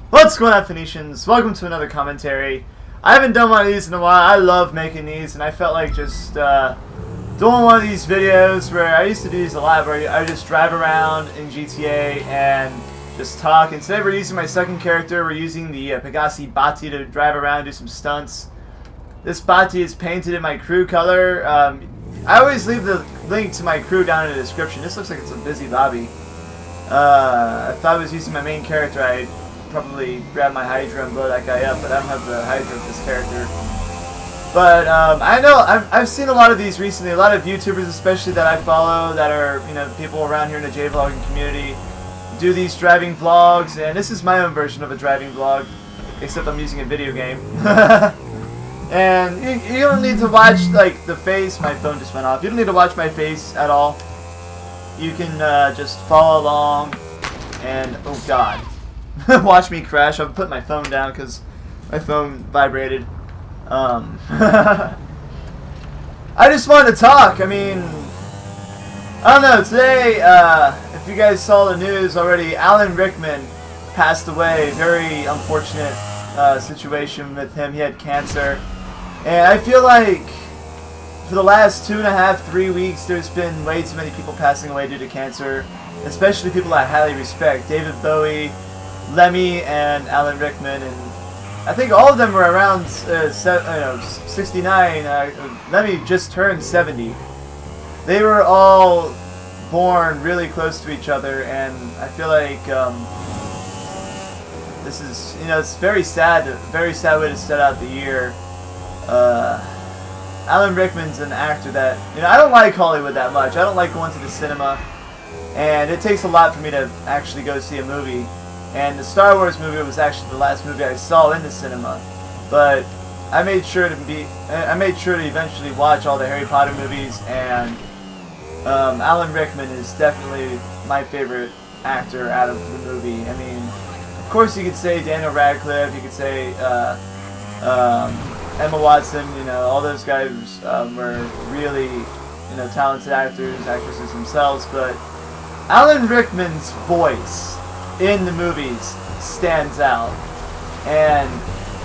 What's going on, Phoenicians? Welcome to another commentary. I haven't done one of these in a while. I love making these, and I felt like just doing one of these videos where I used to do these a lot, where I just drive around in GTA and just talk. Instead of using my second character, we're using the Pegasi Bati to drive around and do some stunts. This Bati is painted in my crew color. I always leave the link to my crew down in the description. This looks like it's a busy lobby. If I was using my main character, I'd probably grab my Hydra and blow that guy up, but I don't have the Hydra with this character. But I know I've seen a lot of these recently. A lot of YouTubers, especially that I follow, that are people around here in the J-vlogging community, do these driving vlogs, and this is my own version of a driving vlog, except I'm using a video game. And you don't need to watch like the face. My phone just went off. You don't need to watch my face at all. You can just follow along, and oh god. Watch me crash. I've put my phone down because my phone vibrated. I just wanted to talk. I mean, I don't know. Today, if you guys saw the news already, Alan Rickman passed away. Very unfortunate situation with him. He had cancer. And I feel like for the last 2.5, 3 weeks, there's been way too many people passing away due to cancer. Especially people I highly respect. David Bowie, Lemmy, and Alan Rickman, and I think all of them were around 69. Lemmy just turned 70. They were all born really close to each other, and I feel like this is, it's very sad way to start out the year. Alan Rickman's an actor that, I don't like Hollywood that much. I don't like going to the cinema, and it takes a lot for me to actually go see a movie. And the Star Wars movie was actually the last movie I saw in the cinema, but I made sure to eventually watch all the Harry Potter movies, and Alan Rickman is definitely my favorite actor out of the movie. I mean, of course you could say Daniel Radcliffe, you could say Emma Watson, all those guys were really, talented actresses themselves, but Alan Rickman's voice in the movies stands out, and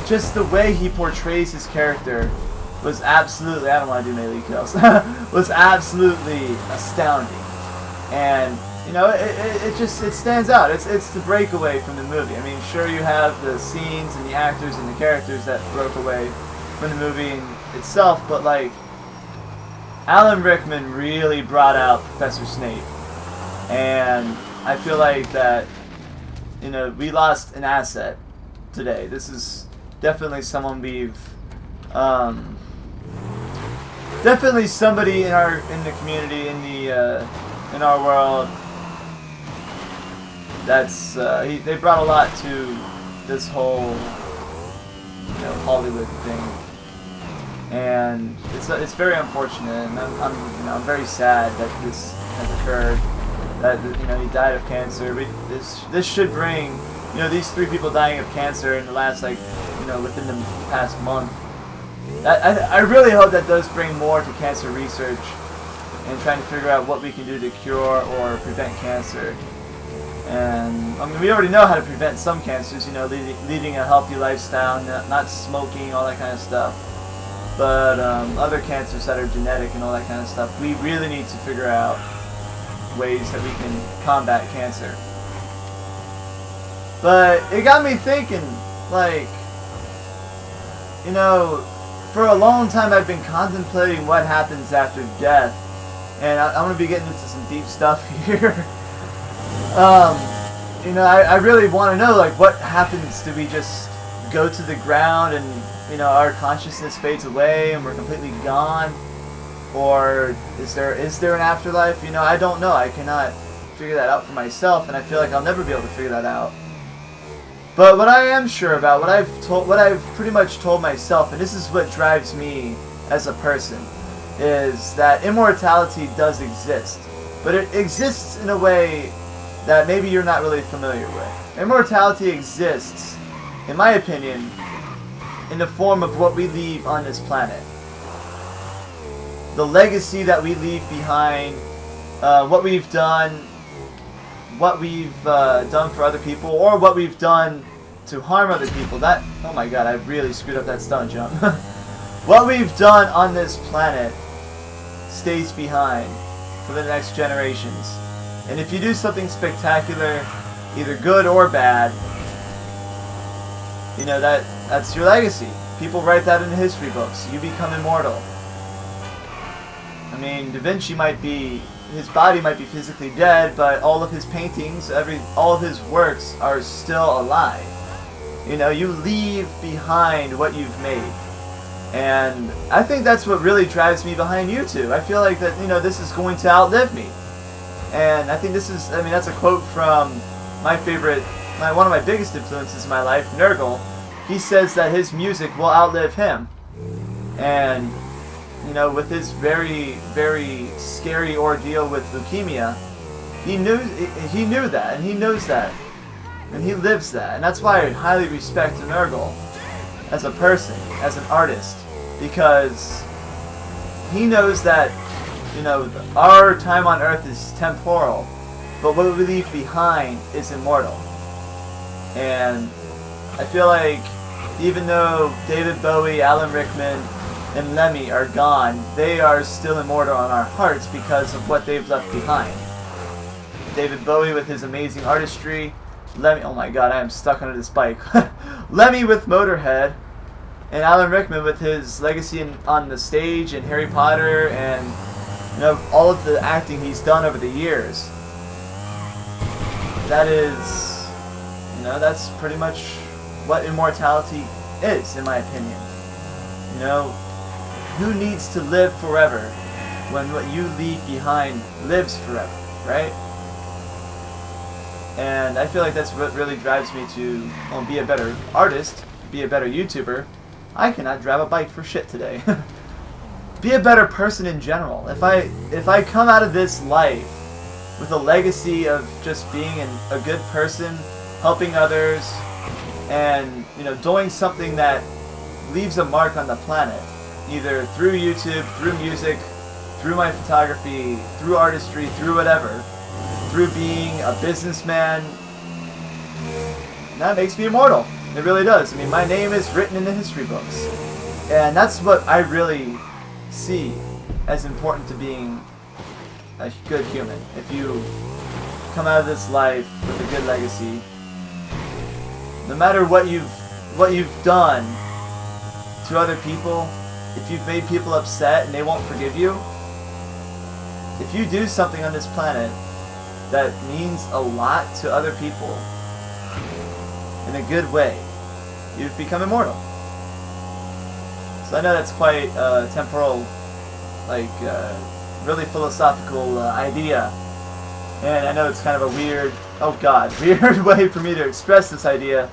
just the way he portrays his character was absolutely, I don't want to do melee kills, was absolutely astounding. And it stands out. It's the breakaway from the movie. I mean, sure, you have the scenes and the actors and the characters that broke away from the movie itself, but like Alan Rickman really brought out Professor Snape, and I feel like that we lost an asset today. This is definitely someone we've definitely somebody in the community, in our world, that's they brought a lot to this whole Hollywood thing, and it's very unfortunate, and I'm very sad that this has occurred. That he died of cancer. This should bring these 3 people dying of cancer in the last within the past month. I really hope that does bring more to cancer research and trying to figure out what we can do to cure or prevent cancer. And I mean, we already know how to prevent some cancers. Leading a healthy lifestyle, not smoking, all that kind of stuff. But other cancers that are genetic and all that kind of stuff, we really need to figure out ways that we can combat cancer. But it got me thinking, like, for a long time I've been contemplating what happens after death, and I'm going to be getting into some deep stuff here. I really want to know, like, what happens? Do we just go to the ground and our consciousness fades away and we're completely gone? Or is there an afterlife? I don't know. I cannot figure that out for myself, and I feel like I'll never be able to figure that out. But what I am sure about, what I've pretty much told myself, and this is what drives me as a person, is that immortality does exist, but it exists in a way that maybe you're not really familiar with. Immortality exists, in my opinion, in the form of what we leave on this planet. The legacy that we leave behind, what we've done, done for other people, or what we've done to to harm other people. That, oh my god, I really screwed up that stunt jump. What we've done on this planet stays behind for the next generations. And if you do something spectacular, either good or bad, you know, that's your legacy. People write that in the history books. You become immortal. I mean, Da Vinci might be, his body might be physically dead, but all of his paintings, all of his works are still alive. You know, you leave behind what you've made. And I think that's what really drives me behind YouTube. I feel like that, you know, this is going to outlive me. And I think this is, I mean, that's a quote from my favorite, one of my biggest influences in my life, Nurgle. He says that his music will outlive him. And, you know, with his very, very scary ordeal with leukemia, he knew that, and he knows that. And he lives that. And that's why I highly respect Nurgle as a person, as an artist. Because he knows that, you know, our time on Earth is temporal, but what we leave behind is immortal. And I feel like even though David Bowie, Alan Rickman, and Lemmy are gone, they are still immortal in our hearts because of what they've left behind. David Bowie with his amazing artistry, Lemmy, oh my god, I am stuck under this bike. Lemmy with Motorhead, and Alan Rickman with his legacy on the stage and Harry Potter and, you know, all of the acting he's done over the years. That is, you know, that's pretty much what immortality is, in my opinion. You know, who needs to live forever when what you leave behind lives forever, right? And I feel like that's what really drives me to be a better artist, be a better YouTuber. I cannot drive a bike for shit today. Be a better person in general. If I come out of this life with a legacy of just being a good person, helping others, and, you know, doing something that leaves a mark on the planet, either through YouTube, through music, through my photography, through artistry, through whatever, through being a businessman, that makes me immortal. It really does. I mean, my name is written in the history books. And that's what I really see as important to being a good human. If you come out of this life with a good legacy, no matter what you've done to other people, if you've made people upset and they won't forgive you, if you do something on this planet that means a lot to other people in a good way, you've become immortal. So I know that's quite a temporal, like, really philosophical idea. And I know it's kind of a weird, oh god, weird way for me to express this idea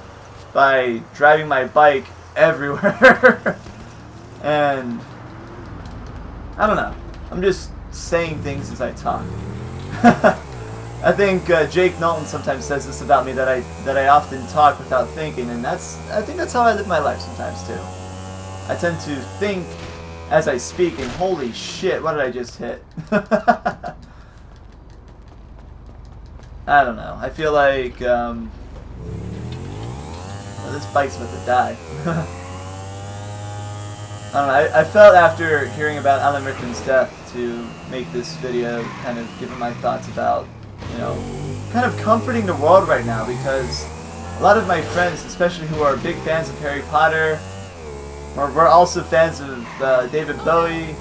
by driving my bike everywhere. And I don't know. I'm just saying things as I talk. I think Jake Knowlton sometimes says this about me, that I often talk without thinking, and I think that's how I live my life sometimes too. I tend to think as I speak, and holy shit, what did I just hit? I don't know. I feel like well, this bike's about to die. I don't know. I felt after hearing about Alan Rickman's death to make this video, kind of giving my thoughts about, you know, kind of comforting the world right now, because a lot of my friends, especially who are big fans of Harry Potter, we're also fans of David Bowie,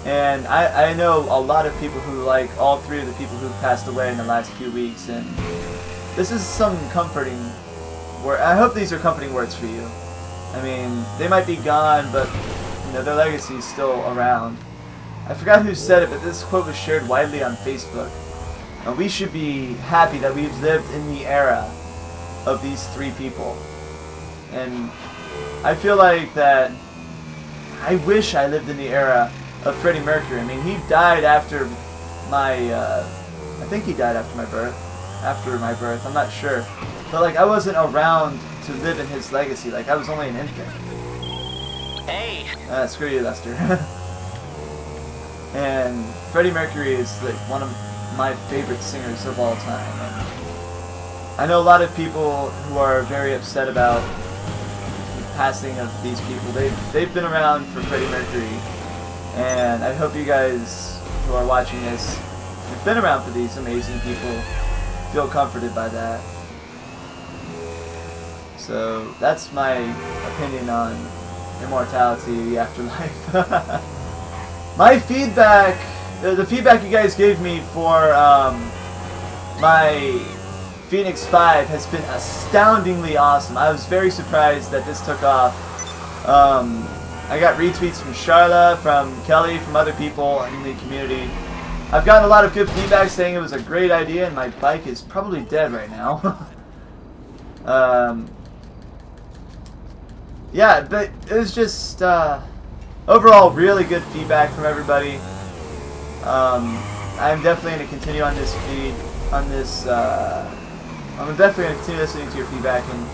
and I know a lot of people who like all three of the people who passed away in the last few weeks, and this is some comforting word. I hope these are comforting words for you. I mean, they might be gone, but, you know, their legacy is still around. I forgot who said it, but this quote was shared widely on Facebook. And we should be happy that we've lived in the era of these three people. And I feel like that I wish I lived in the era of Freddie Mercury. I mean, he died after my, I think he died after my birth, I'm not sure. But, like, I wasn't around to live in his legacy. Like, I was only an infant. Hey! Screw you, Lester. And Freddie Mercury is, like, one of my favorite singers of all time. And I know a lot of people who are very upset about the passing of these people. They've been around for Freddie Mercury, and I hope you guys who are watching this, who've been around for these amazing people, feel comforted by that. So that's my opinion on immortality, the afterlife. My feedback, the feedback you guys gave me for my Phoenix 5 has been astoundingly awesome. I was very surprised that this took off. I got retweets from Charla, from Kelly, from other people in the community. I've gotten a lot of good feedback saying it was a great idea, and my bike is probably dead right now. Yeah, but it was just overall really good feedback from everybody. I'm definitely going to continue on this feed, on this, I'm definitely going to continue listening to your feedback, and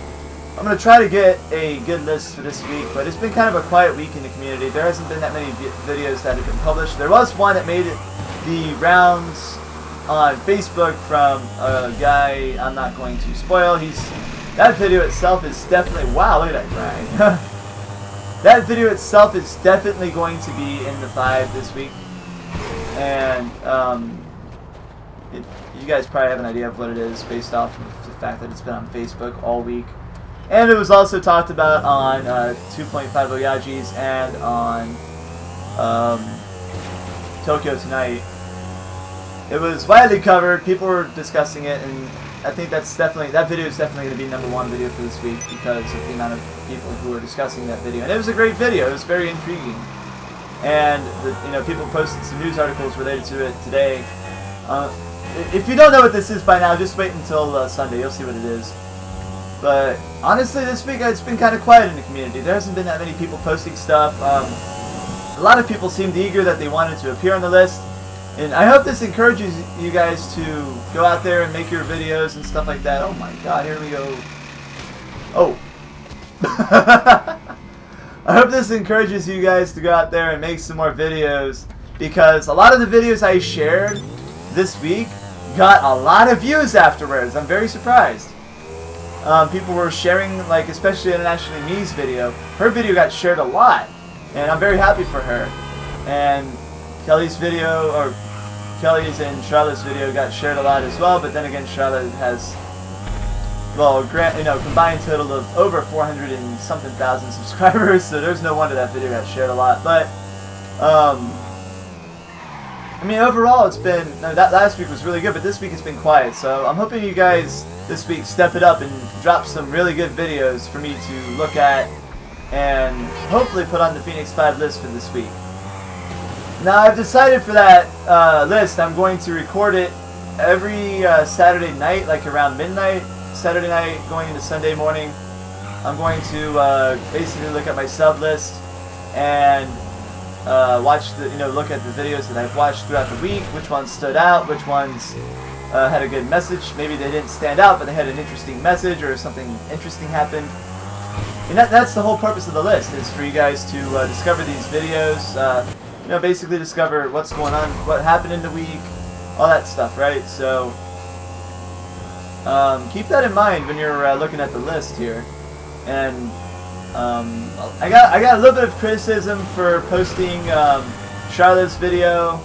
I'm going to try to get a good list for this week, but it's been kind of a quiet week in the community. There hasn't been that many videos that have been published. There was one that made it the rounds on Facebook from a guy I'm not going to spoil. That video itself is definitely, wow, look at that grind. That video itself is definitely going to be in the 5 this week. And you guys probably have an idea of what it is based off of the fact that it's been on Facebook all week. And it was also talked about on 2.5 Oyaji's and on Tokyo Tonight. It was widely covered, people were discussing it, and I think that video is definitely going to be #1 video for this week because of the amount of people who are discussing that video. And it was a great video. It was very intriguing. And people posted some news articles related to it today. If you don't know what this is by now, just wait until Sunday. You'll see what it is. But honestly, this week it's been kind of quiet in the community. There hasn't been that many people posting stuff. A lot of people seemed eager that they wanted to appear on the list. And I hope this encourages you guys to go out there and make your videos and stuff like that. Oh my god, here we go. Oh. I hope this encourages you guys to go out there and make some more videos, because a lot of the videos I shared this week got a lot of views afterwards. I'm very surprised. People were sharing, like, especially Internationally Me's video. Her video got shared a lot, and I'm very happy for her. And Kelly's video, or Kelly's and Charlotte's video got shared a lot as well, but then again, Charlotte has, well, combined total of over 400 and something thousand subscribers, so there's no wonder that video got shared a lot. But, I mean, overall, it's been, that last week was really good, but this week it's been quiet, so I'm hoping you guys this week step it up and drop some really good videos for me to look at and hopefully put on the Phoenix 5 list for this week. Now, I've decided for that list, I'm going to record it every Saturday night, like around midnight, Saturday night going into Sunday morning. I'm going to basically look at my sub list and watch look at the videos that I've watched throughout the week, which ones stood out, which ones had a good message. Maybe they didn't stand out, but they had an interesting message or something interesting happened. And that's the whole purpose of the list, is for you guys to discover these videos, basically discover what's going on, what happened in the week, all that stuff, right? So keep that in mind when you're looking at the list here. And I got a little bit of criticism for posting Charlotte's video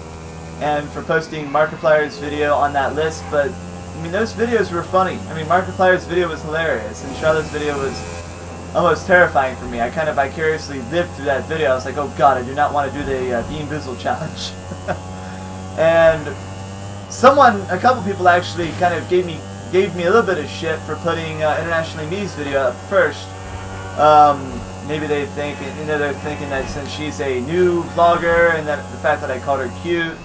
and for posting Markiplier's video on that list, but I mean, those videos were funny. I mean, Markiplier's video was hilarious, and Charlotte's video was almost terrifying for me. I kind of vicariously lived through that video. I was like, oh god, I do not want to do the Bean Boozled challenge. And a couple people actually kind of gave me a little bit of shit for putting Internationally Me's video up first. Maybe they think, they're thinking that since she's a new vlogger and that the fact that I called her cute,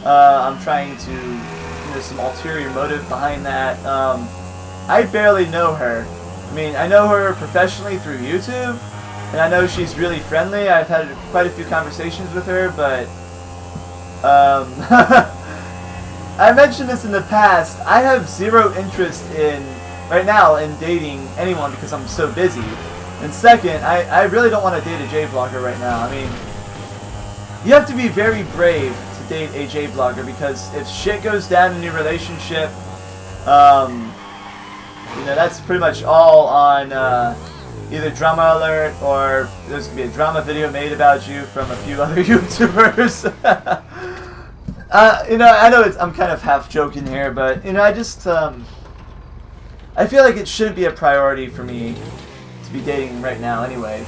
I'm trying to, some ulterior motive behind that. I barely know her. I mean, I know her professionally through YouTube, and I know she's really friendly. I've had quite a few conversations with her, but I mentioned this in the past. I have zero interest right now in dating anyone because I'm so busy. And second, I really don't want to date a J-vlogger right now. I mean, you have to be very brave to date a J-vlogger, because if shit goes down in your relationship, You know, that's pretty much all on either Drama Alert, or there's going to be a drama video made about you from a few other YouTubers. You know, I know I'm kind of half joking here, but, you know, I just, I feel like it shouldn't be a priority for me to be dating right now anyway.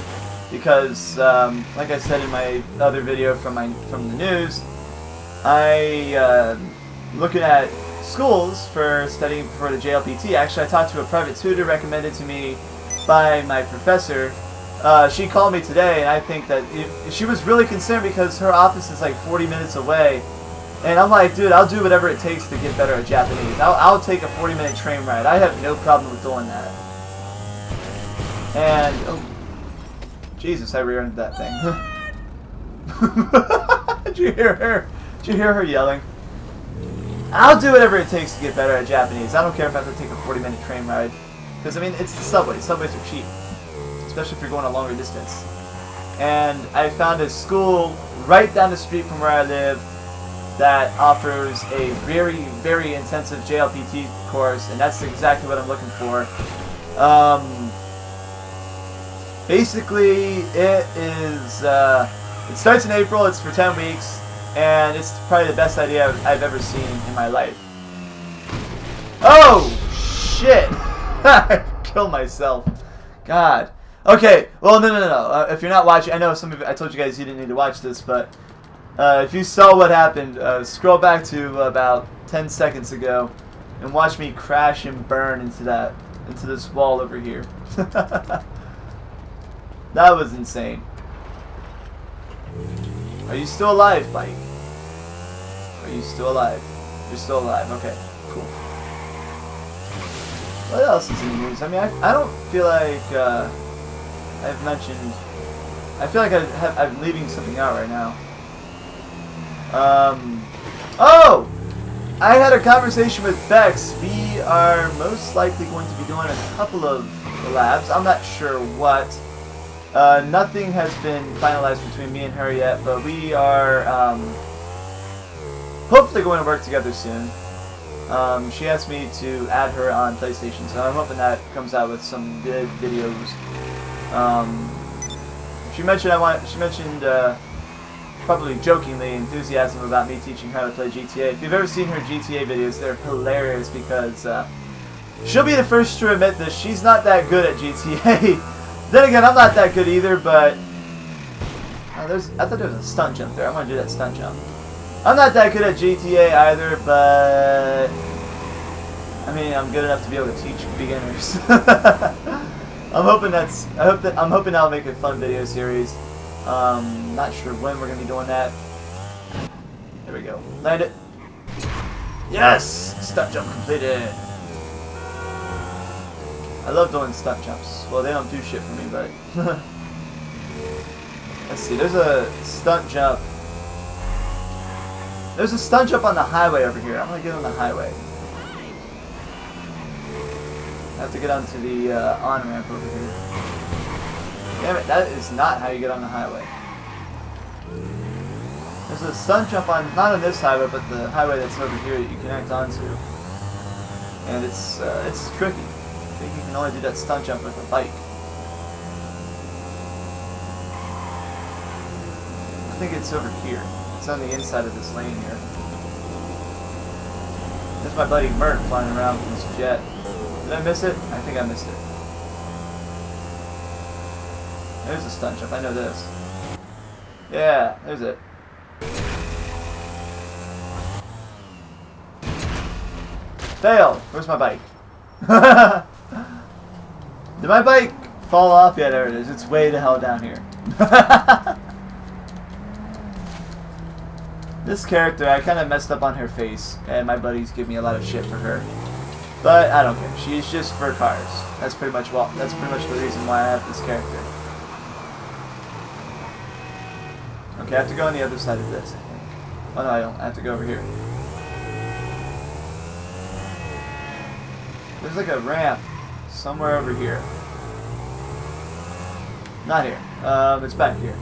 Because, like I said in my other video from the news, looking at schools for studying for the JLPT. Actually, I talked to a private tutor recommended to me by my professor. She called me today, and I think that she was really concerned because her office is like 40 minutes away. And I'm like, dude, I'll do whatever it takes to get better at Japanese. I'll take a 40-minute train ride. I have no problem with doing that. And, oh, Jesus, I rear-ended that thing. Did you hear her? Did you hear her yelling? I'll do whatever it takes to get better at Japanese. I don't care if I have to take a 40-minute train ride. Because, I mean, it's the subway. Subways are cheap. Especially if you're going a longer distance. And I found a school right down the street from where I live that offers a very, very intensive JLPT course. And that's exactly what I'm looking for. Basically, it starts in April. It's for 10 weeks. And it's probably the best idea I've ever seen in my life. Oh, shit. I killed myself. God. Okay, well, no. If you're not watching, I know some of you, I told you guys you didn't need to watch this, but if you saw what happened, scroll back to about 10 seconds ago and watch me crash and burn into this wall over here. That was insane. Are you still alive, Mike? Are you still alive? You're still alive. Okay, cool. What else is in the news? I mean, I don't feel like I've mentioned... I feel like I'm leaving something out right now. Oh! I had a conversation with Bex. We are most likely going to be doing a couple of collabs. I'm not sure what. Nothing has been finalized between me and her yet, but we are hopefully going to work together soon. She asked me to add her on PlayStation, so I'm hoping that comes out with some good videos. She mentioned probably jokingly enthusiasm about me teaching her how to play GTA. If you've ever seen her GTA videos, they're hilarious because she'll be the first to admit this. She's not that good at GTA. Then again, I'm not that good either, but... I thought there was a stunt jump there. I want to do that stunt jump. I'm not that good at GTA either, but... I mean, I'm good enough to be able to teach beginners. I'm hoping that'll make a fun video series. Not sure when we're going to be doing that. There we go. Land it. Yes! Stunt jump completed. I love doing stunt jumps. Well, they don't do shit for me, but... Let's see, there's a stunt jump. There's a stunt jump on the highway over here. I'm gonna get on the highway. I have to get onto the on-ramp over here. Damn it, that is not how you get on the highway. There's a stunt jump on, not on this highway, but the highway that's over here that you connect onto. And it's tricky. I think you can only do that stunt jump with a bike. I think it's over here. It's on the inside of this lane here. There's my buddy Mert flying around with this jet. Did I miss it? I think I missed it. There's a stunt jump. I know this. Yeah, there's it. Fail! Where's my bike? Did my bike fall off? Yeah, there it is. It's way the hell down here. This character, I kind of messed up on her face, and my buddies give me a lot of shit for her. But I don't care. She's just for cars. That's pretty much the reason why I have this character. Okay, I have to go on the other side of this, I think. Oh no, I don't. I have to go over here. There's like a ramp somewhere over here. Not here. It's back here.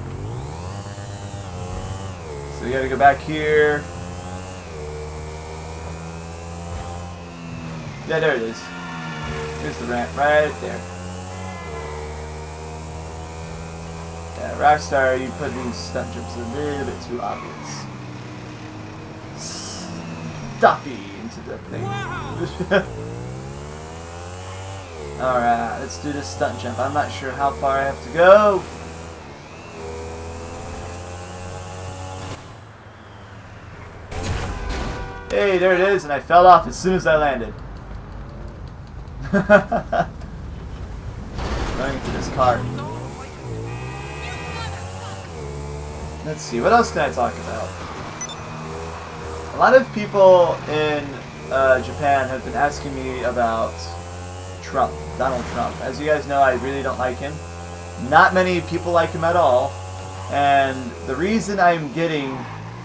So we gotta go back here. Yeah, there it is. Here's the ramp right there. Yeah, Rockstar, you put these stunt jumps a little bit too obvious. Stoppy into the thing. Alright, let's do this stunt jump. I'm not sure how far I have to go. Hey, there it is, and I fell off as soon as I landed. Going into this car. Let's see, what else can I talk about? A lot of people in Japan have been asking me about Trump, Donald Trump. As you guys know, I really don't like him. Not many people like him at all. And the reason I'm getting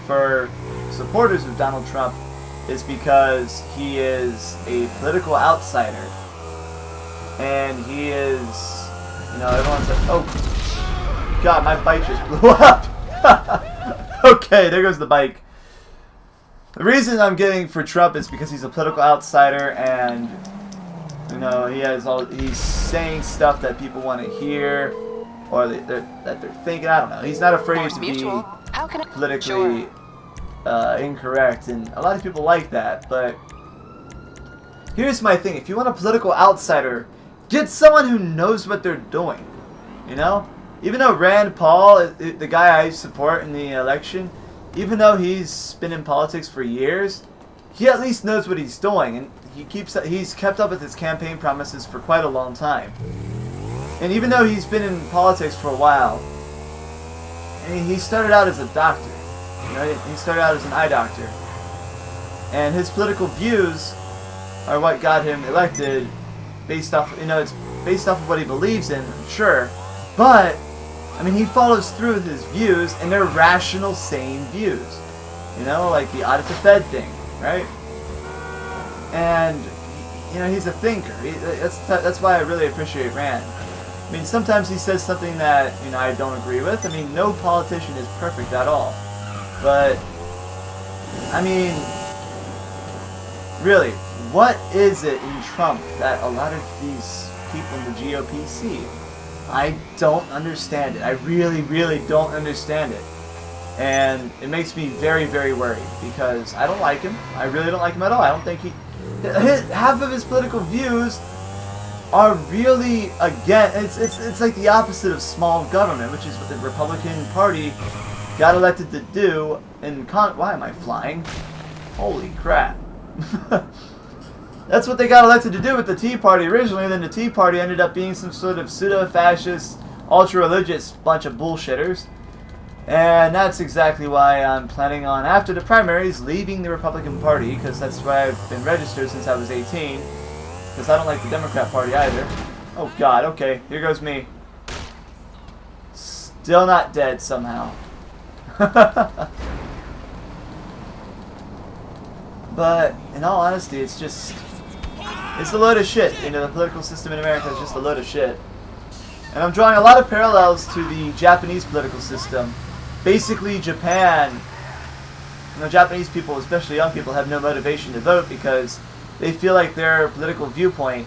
for supporters of Donald Trump is because he is a political outsider. And he is, you know, everyone's like, oh, God, my bike just blew up. Okay, there goes the bike. The reason I'm getting for Trump is because he's a political outsider, and you know he's saying stuff that people want to hear, or that they're thinking. I don't know. He's not afraid to be politically incorrect, and a lot of people like that. But here's my thing: if you want a political outsider, get someone who knows what they're doing. You know. Even though Rand Paul, the guy I support in the election, even though he's been in politics for years, he at least knows what he's doing, and he's kept up with his campaign promises for quite a long time. And even though he's been in politics for a while, and he started out as a doctor, you know, he started out as an eye doctor, and his political views are what got him elected, based off, you know, it's based off of what he believes in, sure, but I mean, he follows through with his views, and they're rational, sane views. You know, like the audit the Fed thing, right? And, you know, he's a thinker. That's why I really appreciate Rand. I mean, sometimes he says something that, you know, I don't agree with. I mean, no politician is perfect at all. But, I mean, really, what is it in Trump that a lot of these people in the GOP see? I don't understand it. I really, really don't understand it. And it makes me very, very worried because I don't like him. I really don't like him at all. I don't think half of his political views are really, again, it's like the opposite of small government, which is what the Republican Party got elected to do in why am I flying? Holy crap. That's what they got elected to do with the Tea Party originally, and then the Tea Party ended up being some sort of pseudo-fascist, ultra-religious bunch of bullshitters. And that's exactly why I'm planning on, after the primaries, leaving the Republican Party, because that's why I've been registered since I was 18, because I don't like the Democrat Party either. Oh God, okay, here goes me. Still not dead somehow. But, in all honesty, it's a load of shit. You know, the political system in America is just a load of shit. And I'm drawing a lot of parallels to the Japanese political system. Basically, Japan, you know, Japanese people, especially young people, have no motivation to vote because they feel like their political viewpoint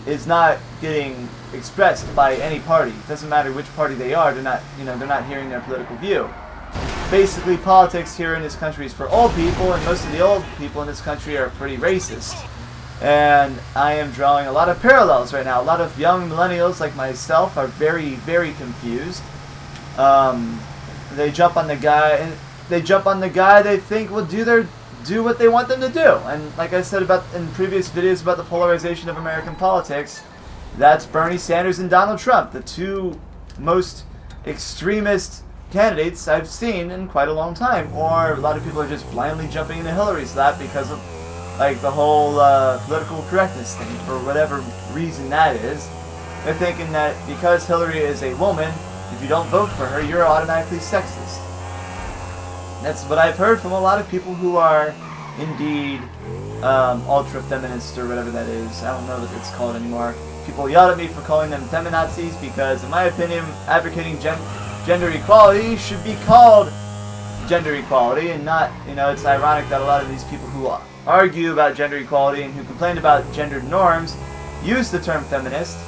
is not getting expressed by any party. It doesn't matter which party they are, they're not hearing their political view. Basically, politics here in this country is for old people, and most of the old people in this country are pretty racist. And I am drawing a lot of parallels right now. A lot of young millennials like myself are very, very confused. They jump on the guy, they think will do what they want them to do. And like I said in previous videos about the polarization of American politics, that's Bernie Sanders and Donald Trump, the two most extremist candidates I've seen in quite a long time. Or a lot of people are just blindly jumping into Hillary's lap because of like the whole political correctness thing, for whatever reason that is. They're thinking that because Hillary is a woman, if you don't vote for her, you're automatically sexist. That's what I've heard from a lot of people who are indeed ultra-feminist or whatever that is. I don't know what it's called anymore. People yell at me for calling them feminazis because, in my opinion, advocating gender equality should be called gender equality and not, you know, it's ironic that a lot of these people who argue about gender equality and who complain about gendered norms use the term feminist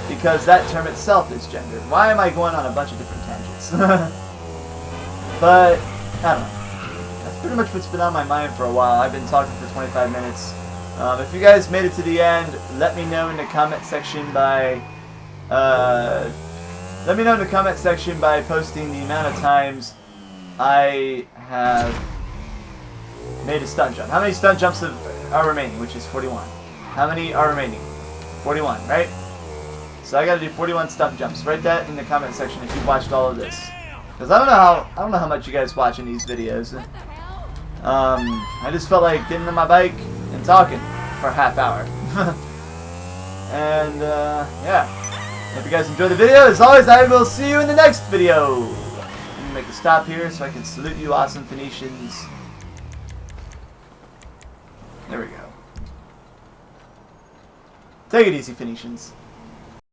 because that term itself is gendered. Why am I going on a bunch of different tangents? But, I don't know. That's pretty much what's been on my mind for a while. I've been talking for 25 minutes. If you guys made it to the end, let me know in the comment section by posting the amount of times I have made a stunt jump. How many stunt jumps are remaining, which is 41. How many are remaining? 41, right? So I gotta do 41 stunt jumps. Write that in the comment section if you've watched all of this. Because I don't know how much you guys watching these videos. I just felt like getting on my bike and talking for a half hour. And yeah. Hope you guys enjoyed the video. As always, I will see you in the next video. Let me make a stop here so I can salute you awesome Phoenicians. There we go. Take it easy, Phoenicians.